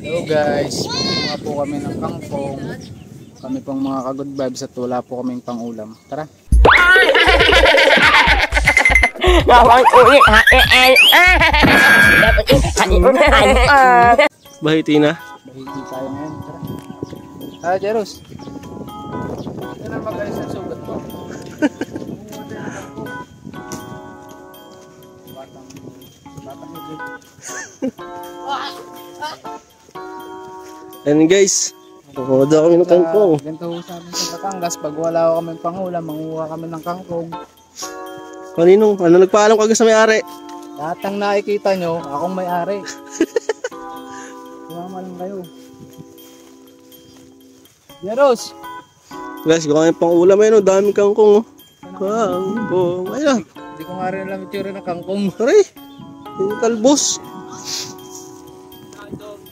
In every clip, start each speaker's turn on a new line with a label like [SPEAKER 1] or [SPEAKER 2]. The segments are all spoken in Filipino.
[SPEAKER 1] Hello guys, mga po kami ng kangkong. Kami pong mga ka-good vibes at wala po kaming pang-ulam. Tara!
[SPEAKER 2] Bahiti na?
[SPEAKER 1] Bahiti tayo ngayon. Tara! Jeros! Ito na mag-alis ang sugat mo.
[SPEAKER 2] Ayan guys, kukuha daw kami ng kangkong.
[SPEAKER 1] Ganito ho sa amin sa Batangas, pag wala kami pangulam, manguha kami ng kangkong.
[SPEAKER 2] Kaninong? Ano nagpaalam ka sa may-ari?
[SPEAKER 1] Lahat ng nakikita nyo, akong may-ari. Sumama lang kayo. Jeros!
[SPEAKER 2] Guys, kuha kami pang ulam ayun, daming kangkong. Kangkong, ayun.
[SPEAKER 1] Hindi ko nga rin alam yung tsura ng kangkong.
[SPEAKER 2] Aray, yung talbos.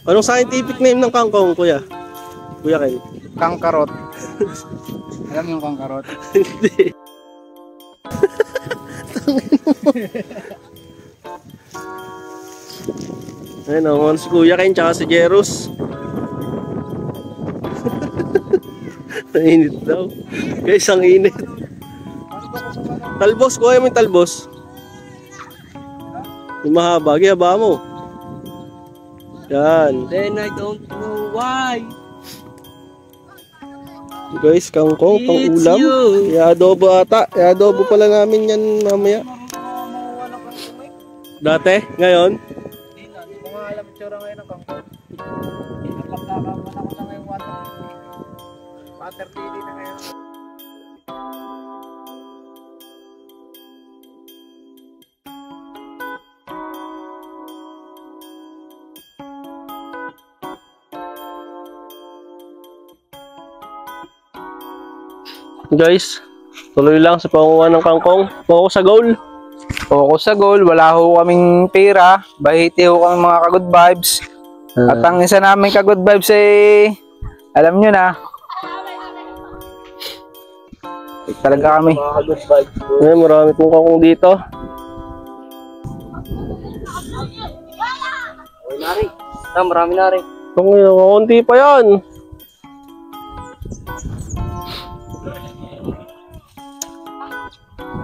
[SPEAKER 2] Anong scientific name ng kangkong, kuya? Kuya Ken?
[SPEAKER 1] Kangkarot. Alam yung kangkarot?
[SPEAKER 2] Hindi. Ayun, naman si Kuya Ken tsaka si Jeros. Init daw. Guys, ang init. Talbos, kuha mo yung talbos. Yung mahaba, gihaba mo. Yan.
[SPEAKER 3] Then I don't know why.
[SPEAKER 2] Guys, kangkong, pang ulam. I-adobo ata. I-adobo pala namin yan mamaya. Dati? Ngayon?
[SPEAKER 1] Hindi ko nga alam yung tsura ngayon ng kangkong. Napagkakaman ako na ngayong water lily na ngayon.
[SPEAKER 2] Guys, tuloy lang sa panguha ng kangkong. Focus sa goal.
[SPEAKER 1] Focus sa goal, wala ho kaming pera. Bahiti ho kami mga ka-good vibes. At ang isa namin ka-good vibes ay alam nyo na. Talaga kami.
[SPEAKER 2] Ngayon, marami pong kangkong dito.
[SPEAKER 3] Nari. Marami nari.
[SPEAKER 2] Konti pa yan.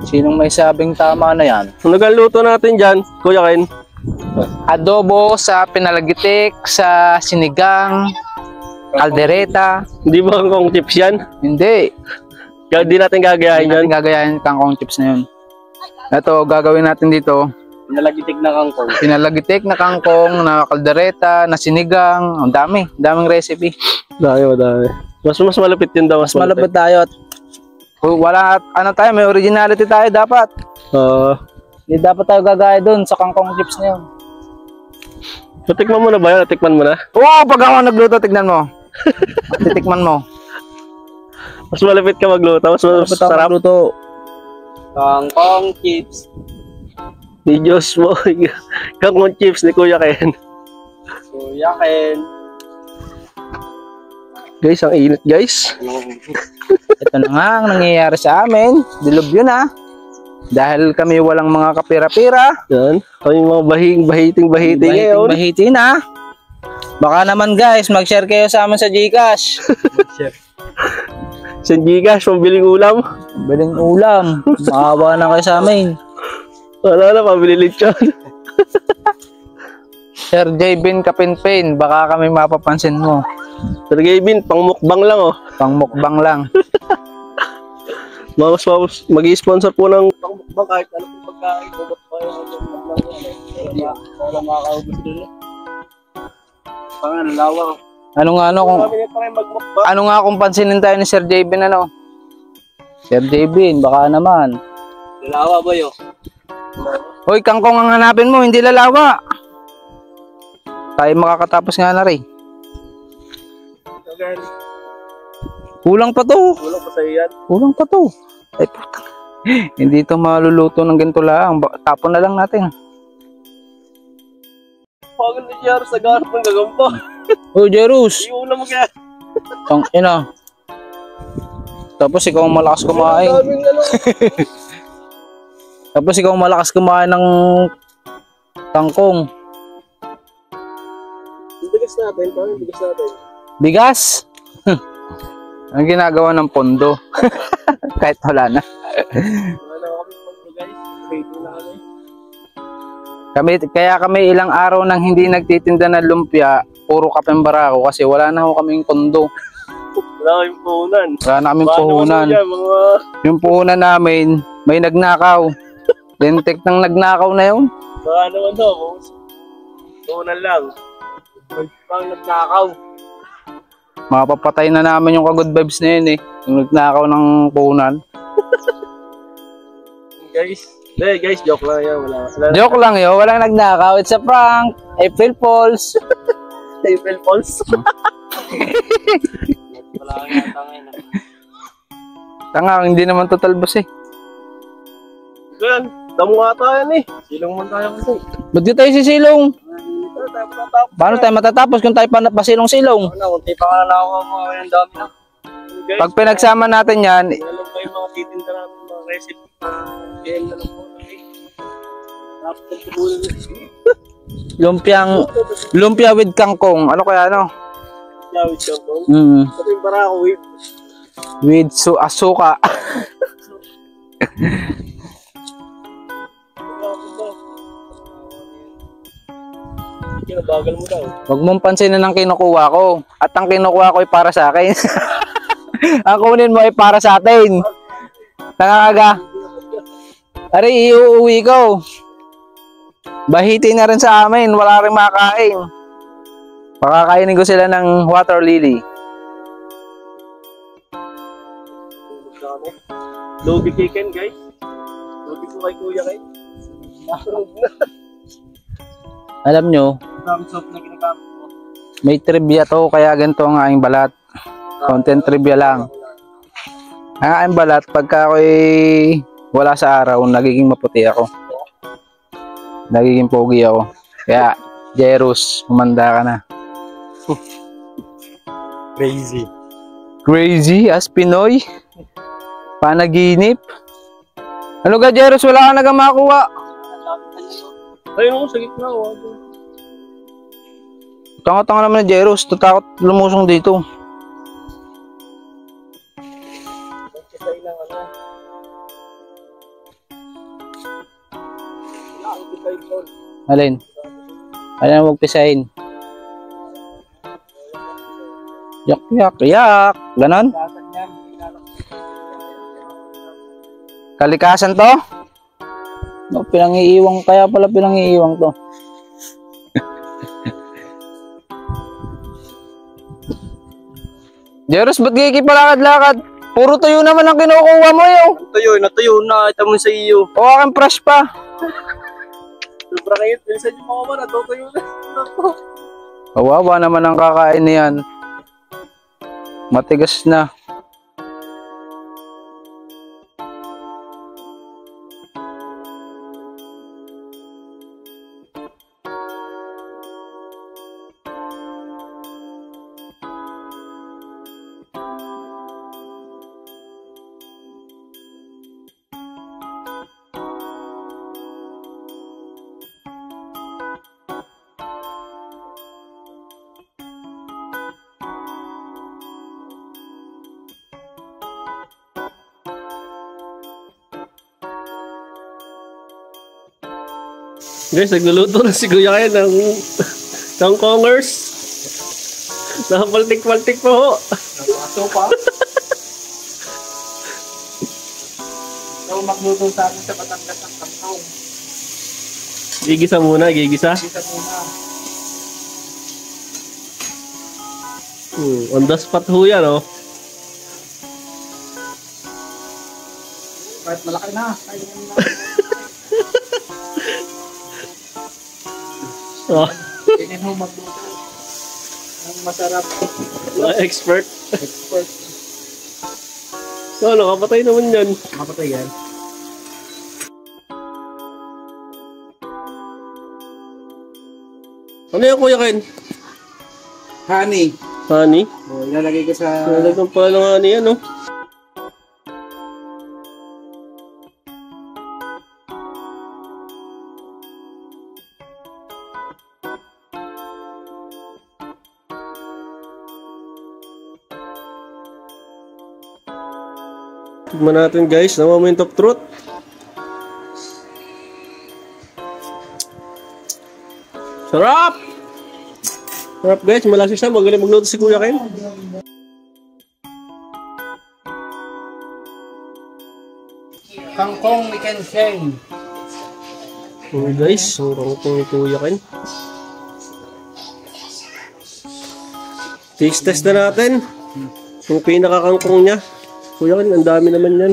[SPEAKER 1] Sinong may sabing tama na yan?
[SPEAKER 2] Ano luto natin dyan, Kuya Ken?
[SPEAKER 1] Adobo sa pinalagitik, sa sinigang, kaldereta.
[SPEAKER 2] Hindi ba kangkong chips yan?
[SPEAKER 1] Hindi.
[SPEAKER 2] Kaya di natin gagayahin yan.
[SPEAKER 1] Hindi natin gagayahin kangkong chips na yun. Ito, gagawin natin dito.
[SPEAKER 3] Pinalagitik na kangkong.
[SPEAKER 1] Pinalagitik na kangkong, na kaldereta, na sinigang. Ang dami. Daming recipe.
[SPEAKER 2] Dami. Mas malapit yun daw.
[SPEAKER 1] Mas malapit tayo. Wala, ano tayo, may originality tayo dapat. Hindi dapat tayo gagaya doon sa kangkong chips na yun.
[SPEAKER 2] Tikman mo na ba yan? Tikman mo na?
[SPEAKER 1] Oo, pag ako nagluto, tignan mo. Titikman mo.
[SPEAKER 2] Mas malapit ka magluto. Mas sarap.
[SPEAKER 1] Magluto.
[SPEAKER 3] Kangkong chips.
[SPEAKER 2] Ni Diyos mo. Kangkong chips ni Kuya Ken.
[SPEAKER 3] Kuya Ken.
[SPEAKER 2] Guys, ang init guys.
[SPEAKER 1] Ito na nga ang nangyayari sa amin. Dilubyo na. Dahil kami walang mga kapira-pira.
[SPEAKER 2] Yan. Kami mga bahiting-bahiti ngayon.
[SPEAKER 1] Bahiti na. Baka naman guys, mag-share kayo sa amin sa Gcash.
[SPEAKER 2] Sa Gcash, pambiling ulam.
[SPEAKER 1] Biling ulam. Maawa na kayo sa amin.
[SPEAKER 2] Wala na, pambili lechon.
[SPEAKER 1] Sir Jbin Kapinpin, baka kami mapapansin mo.
[SPEAKER 2] Sir Gavin, pang mukbang lang oh.
[SPEAKER 1] Pang mukbang lang.
[SPEAKER 2] Mas mag-i-sponsor po ng pang mukbang kahit ano pong pagkain. Bubot pa yung mukbang yan. Wala makakaubos dun.
[SPEAKER 3] Pangan, lawa.
[SPEAKER 1] Ano nga kung pansinin tayo ni Sir Jbin ano? Sir Jbin, baka naman.
[SPEAKER 3] Lawa ba yun?
[SPEAKER 1] Hoy, kangkong ang hanapin mo, hindi lalawa. Tayo makakatapos nga na rin. Kulang pa to.
[SPEAKER 2] Kulang pa sa iyan.
[SPEAKER 1] Kulang pa to. Ay putang. Hindi ito maluluto ng ganito lang. Tapon na lang natin.
[SPEAKER 2] Pagod na Jer, sa ganap ng gagampa.
[SPEAKER 1] Oh, Jerus.
[SPEAKER 2] Iulam mo kaya.
[SPEAKER 1] Tang ina. Tapos ikaw ang malakas kumain. Tapos ikaw ang malakas kumain ng kangkong.
[SPEAKER 2] Hindi kasi bigas natin. Paano yung bigas natin?
[SPEAKER 1] Bigas. Ang ginagawa ng pondo. Kahit wala na.
[SPEAKER 2] Wala kami pang guys. Dito na kami.
[SPEAKER 1] Kaya kami ilang araw nang hindi nagtitinda ng lumpia, puro kapeng barako kasi wala na ho kaming pondo.
[SPEAKER 2] Wala kayong puhunan.
[SPEAKER 1] Wala na kaming
[SPEAKER 2] Paano
[SPEAKER 1] puhunan.
[SPEAKER 2] yan, mga...
[SPEAKER 1] Yung puhunan namin, may nagnakaw. Lentek ng nagnakaw na yun.
[SPEAKER 2] Baka naman daw. Puhunan lang. Pang nagnakaw.
[SPEAKER 1] Mapapatay na namin yung ka-good vibes na yun eh. Yung nagnakaw ng puhunan.
[SPEAKER 2] Guys, joke lang yan. Wala
[SPEAKER 1] Joke lang yun, walang nagnakaw. It's a prank. April Fools.
[SPEAKER 2] April Fools.
[SPEAKER 3] Wala kang yata ngayon.
[SPEAKER 1] Tanga, hindi naman total boss eh.
[SPEAKER 2] Yan, damo nga tayo eh. Silong man tayo kasi.
[SPEAKER 1] Ba't di tayo sisilong? Paano tayo matatapos kung tayo pasilong-silong?
[SPEAKER 3] Unti pa ka na ako mga kayang dami na.
[SPEAKER 2] Guys,
[SPEAKER 1] Pag pinagsama natin yan,
[SPEAKER 2] alam pa yung mga titinda natin, mga recipe. Kaya na lang po. Tapos
[SPEAKER 1] lumpia with kangkong. Ano kaya ano?
[SPEAKER 2] Yawit siya po. Sabi yung barako
[SPEAKER 1] With asuka.
[SPEAKER 2] Kinabagal mo daw.
[SPEAKER 1] Huwag mong pansinin ang kinukuha ko. At ang kinukuha ko ay para sa akin. Ang kunin mo ay para sa atin. Tanga. Ari, iuwi ko. Bahiti na rin sa amin. Wala rin makakain. Pakakainin ko sila ng water lily.
[SPEAKER 2] Logi chicken, guys. Logi po kay Kuya kay.
[SPEAKER 1] Alam nyo,
[SPEAKER 3] Ang soup na ginagamit ko.
[SPEAKER 1] may trivia to kaya ganito ang aking balat. Content trivia lang. Ang aking balat, pagka ako'y wala sa araw, nagiging maputi ako. Nagiging pogi ako. Kaya, Jerus, humanda ka na.
[SPEAKER 3] Crazy.
[SPEAKER 1] Crazy as Pinoy? Panaginip? Ano ka, Jerus? Wala ka nagang makuha.
[SPEAKER 2] Ayun ako, sa gitna ako.
[SPEAKER 1] Tanga-tanga naman ni Jerus. Tatakot lumusong dito. Alin? Alin ang magpisahin? Yak, yak, yak. Ganon? Kalikasan to? No, pinangiiwang. Kaya pala pinangiiwang to. Jerus, ba't kikipalakad-lakad? Puro tuyo naman ang kinukuha mo yun.
[SPEAKER 3] Natuyo na. Ito mo sa iyo.
[SPEAKER 1] O aking fresh pa.
[SPEAKER 2] Sobra kayo. Bilisan yung mga mana. Tutuyo na.
[SPEAKER 1] Kawawa naman ang kakain niyan. Matigas na.
[SPEAKER 2] Guys, nagluluto na si Kuya kaya ng kangkongers. Nakapaltik-paltik pa ho.
[SPEAKER 1] Aso pa. Ikaw magluto sa akin sa Batangas ng kangkong.
[SPEAKER 2] Gigisa muna, gigisa.
[SPEAKER 1] Isa muna.
[SPEAKER 2] On the spot ho yan, oh.
[SPEAKER 1] Kahit malaki na. Kahit na.
[SPEAKER 2] Oh,
[SPEAKER 1] Tingin mo magluto. Ang masarap.
[SPEAKER 2] expert.
[SPEAKER 1] Expert.
[SPEAKER 2] So, ano, kapatay naman yan.
[SPEAKER 1] Mapatay yan.
[SPEAKER 2] Ano yan, Kuya Ken?
[SPEAKER 1] Honey.
[SPEAKER 2] Honey?
[SPEAKER 1] O, ilalagay ko sa...
[SPEAKER 2] Nalagyan pala ng honey, ano? Tignan natin guys, na moment of truth. Sarap! Sarap guys, malasa siya. Magaling magluto si Kuya Ken.
[SPEAKER 1] Kangkong we can sing.
[SPEAKER 2] Okay guys, ang kangkong ni Kuya Ken. Taste test na natin. Yung pinakakangkong niya. Kuya Ken, ang dami naman yan.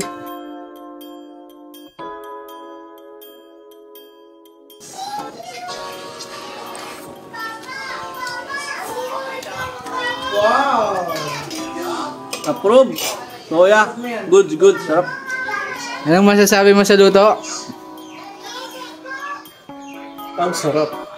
[SPEAKER 1] Wow!
[SPEAKER 2] Approve! Kuya, good, good. Sarap.
[SPEAKER 1] Anong masasabi mo sa luto?
[SPEAKER 2] Ang sarap.